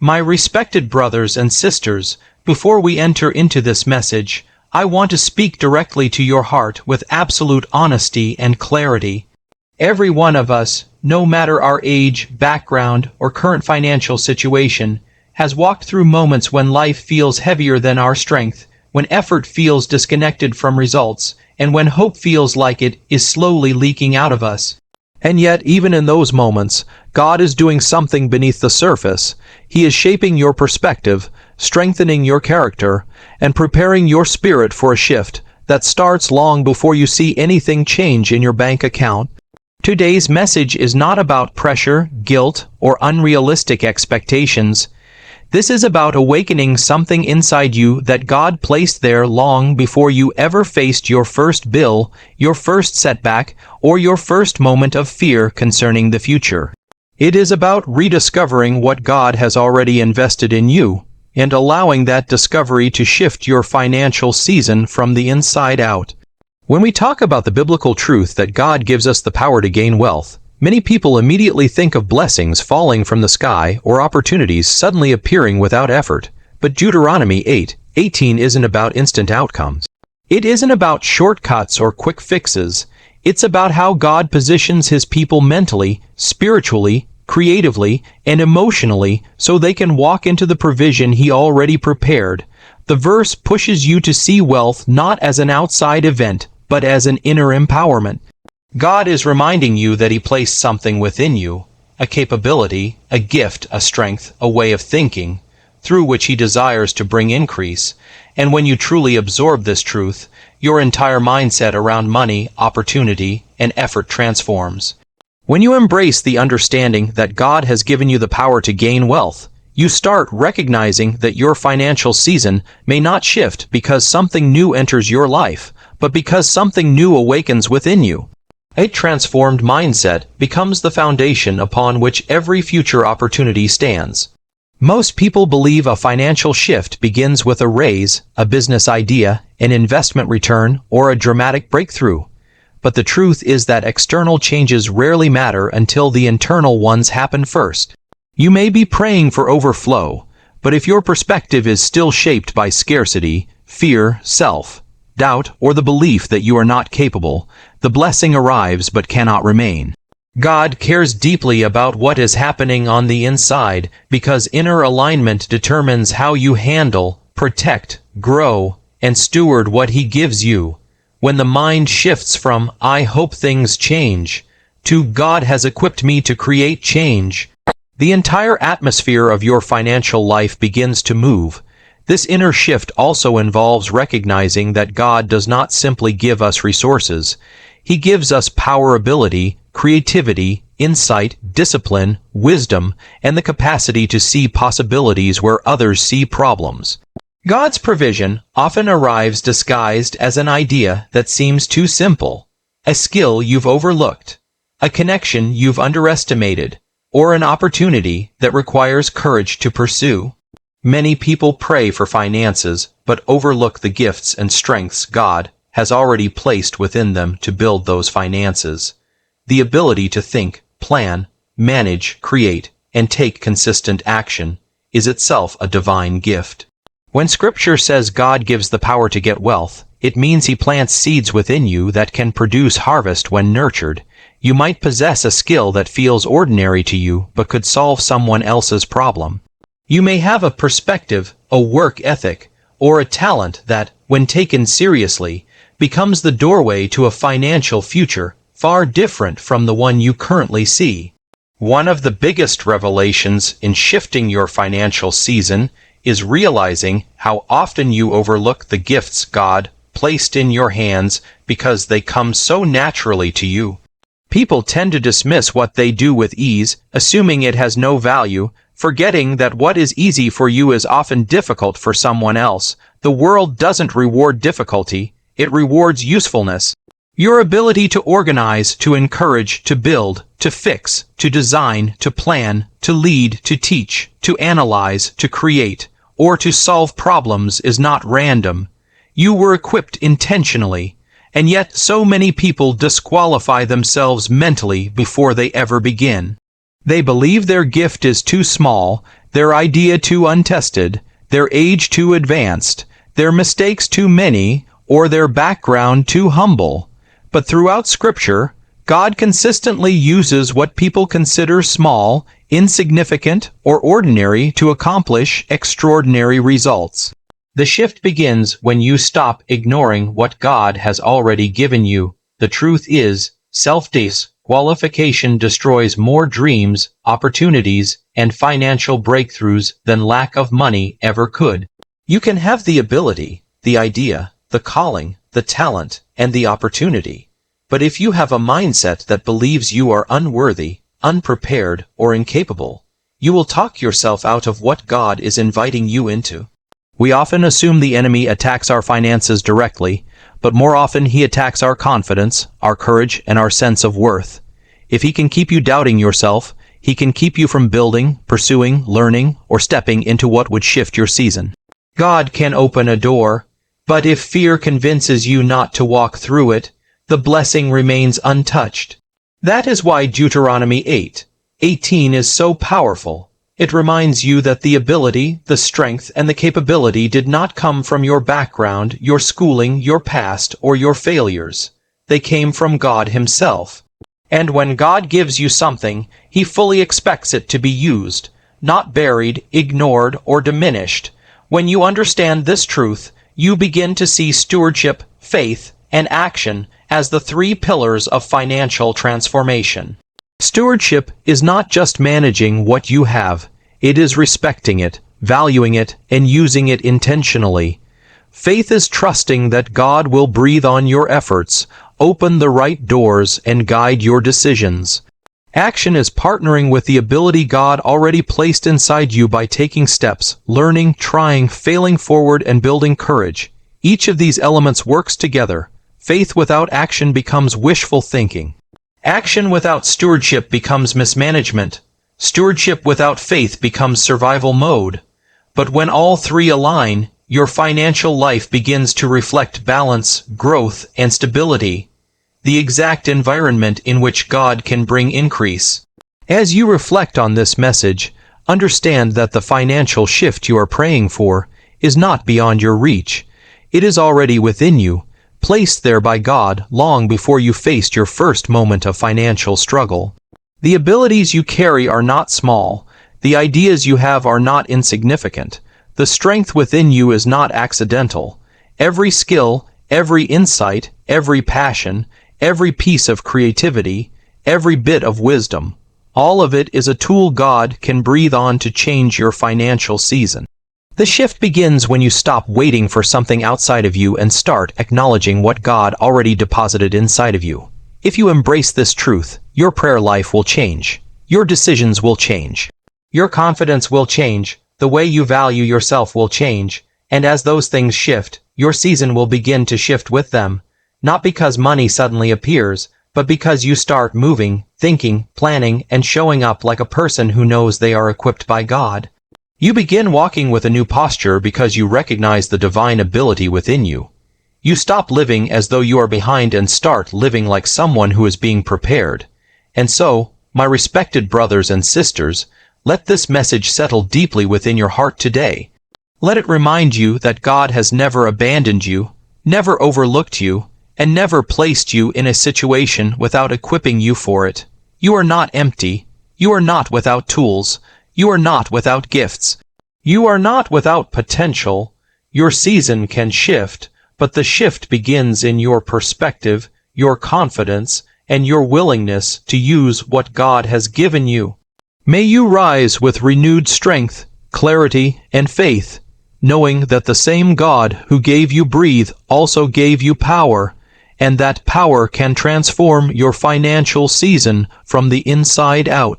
My respected brothers and sisters, before we enter into this message, I want to speak directly to your heart with absolute honesty and clarity. Every one of us, no matter our age, background, or current financial situation, has walked through moments when life feels heavier than our strength, when effort feels disconnected from results, and when hope feels like it is slowly leaking out of us. And yet, even in those moments, God is doing something beneath the surface. He is shaping your perspective, strengthening your character, and preparing your spirit for a shift that starts long before you see anything change in your bank account. Today's message is not about pressure, guilt, or unrealistic expectations. This is about awakening something inside you that God placed there long before you ever faced your first bill, your first setback, or your first moment of fear concerning the future. It is about rediscovering what God has already invested in you, and allowing that discovery to shift your financial season from the inside out. When we talk about the biblical truth that God gives us the power to gain wealth, many people immediately think of blessings falling from the sky or opportunities suddenly appearing without effort. But Deuteronomy 8:18 isn't about instant outcomes. It isn't about shortcuts or quick fixes. It's about how God positions His people mentally, spiritually, creatively, and emotionally so they can walk into the provision He already prepared. The verse pushes you to see wealth not as an outside event, but as an inner empowerment. God is reminding you that He placed something within you, a capability, a gift, a strength, a way of thinking, through which He desires to bring increase. And when you truly absorb this truth, your entire mindset around money, opportunity, and effort transforms. When you embrace the understanding that God has given you the power to gain wealth, you start recognizing that your financial season may not shift because something new enters your life, but because something new awakens within you. A transformed mindset becomes the foundation upon which every future opportunity stands. Most people believe a financial shift begins with a raise, a business idea, an investment return, or a dramatic breakthrough. But the truth is that external changes rarely matter until the internal ones happen first. You may be praying for overflow, but if your perspective is still shaped by scarcity, fear, self-doubt, or the belief that you are not capable, the blessing arrives but cannot remain. God cares deeply about what is happening on the inside because inner alignment determines how you handle, protect, grow, and steward what He gives you. When the mind shifts from, "I hope things change," to "God has equipped me to create change," the entire atmosphere of your financial life begins to move. This inner shift also involves recognizing that God does not simply give us resources. He gives us power, ability, creativity, insight, discipline, wisdom, and the capacity to see possibilities where others see problems. God's provision often arrives disguised as an idea that seems too simple, a skill you've overlooked, a connection you've underestimated, or an opportunity that requires courage to pursue. Many people pray for finances, but overlook the gifts and strengths God has already placed within them to build those finances. The ability to think, plan, manage, create, and take consistent action is itself a divine gift. When Scripture says God gives the power to get wealth, it means He plants seeds within you that can produce harvest when nurtured. You might possess a skill that feels ordinary to you but could solve someone else's problem. You may have a perspective, a work ethic, or a talent that, when taken seriously, becomes the doorway to a financial future far different from the one you currently see. One of the biggest revelations in shifting your financial season is realizing how often you overlook the gifts God placed in your hands because they come so naturally to you. People tend to dismiss what they do with ease, assuming it has no value, forgetting that what is easy for you is often difficult for someone else. The world doesn't reward difficulty, it rewards usefulness. Your ability to organize, to encourage, to build, to fix, to design, to plan, to lead, to teach, to analyze, to create, or to solve problems is not random. You were equipped intentionally, and yet so many people disqualify themselves mentally before they ever begin. They believe their gift is too small, their idea too untested, their age too advanced, their mistakes too many, or their background too humble. But throughout Scripture, God consistently uses what people consider small, insignificant, or ordinary to accomplish extraordinary results. The shift begins when you stop ignoring what God has already given you. The truth is, self-disqualification destroys more dreams, opportunities, and financial breakthroughs than lack of money ever could. You can have the ability, the idea, the calling, the talent, and the opportunity. But if you have a mindset that believes you are unworthy, unprepared, or incapable, you will talk yourself out of what God is inviting you into. We often assume the enemy attacks our finances directly, but more often he attacks our confidence, our courage, and our sense of worth. If he can keep you doubting yourself, he can keep you from building, pursuing, learning, or stepping into what would shift your season. God can open a door, but if fear convinces you not to walk through it, the blessing remains untouched. That is why Deuteronomy 8:18 is so powerful. It reminds you that the ability, the strength, and the capability did not come from your background, your schooling, your past, or your failures. They came from God Himself. And when God gives you something, He fully expects it to be used, not buried, ignored, or diminished. When you understand this truth, you begin to see stewardship, faith, and action as the three pillars of financial transformation. Stewardship is not just managing what you have, it is respecting it, valuing it, and using it intentionally. Faith is trusting that God will breathe on your efforts, open the right doors, and guide your decisions. Action is partnering with the ability God already placed inside you by taking steps, learning, trying, failing forward, and building courage. Each of these elements works together. Faith without action becomes wishful thinking. Action without stewardship becomes mismanagement. Stewardship without faith becomes survival mode. But when all three align, your financial life begins to reflect balance, growth, and stability, the exact environment in which God can bring increase. As you reflect on this message, understand that the financial shift you are praying for is not beyond your reach. It is already within you, placed there by God long before you faced your first moment of financial struggle. The abilities you carry are not small. The ideas you have are not insignificant. The strength within you is not accidental. Every skill, every insight, every passion, every piece of creativity, every bit of wisdom, all of it is a tool God can breathe on to change your financial season. The shift begins when you stop waiting for something outside of you and start acknowledging what God already deposited inside of you. If you embrace this truth, your prayer life will change. Your decisions will change. Your confidence will change. The way you value yourself will change. And as those things shift, your season will begin to shift with them. Not because money suddenly appears, but because you start moving, thinking, planning, and showing up like a person who knows they are equipped by God. You begin walking with a new posture because you recognize the divine ability within you. You stop living as though you are behind and start living like someone who is being prepared. And so, my respected brothers and sisters, let this message settle deeply within your heart today. Let it remind you that God has never abandoned you, never overlooked you, and never placed you in a situation without equipping you for it. You are not empty. You are not without tools. You are not without gifts. You are not without potential. Your season can shift, but the shift begins in your perspective, your confidence, and your willingness to use what God has given you. May you rise with renewed strength, clarity, and faith, knowing that the same God who gave you breathe also gave you power, and that power can transform your financial season from the inside out.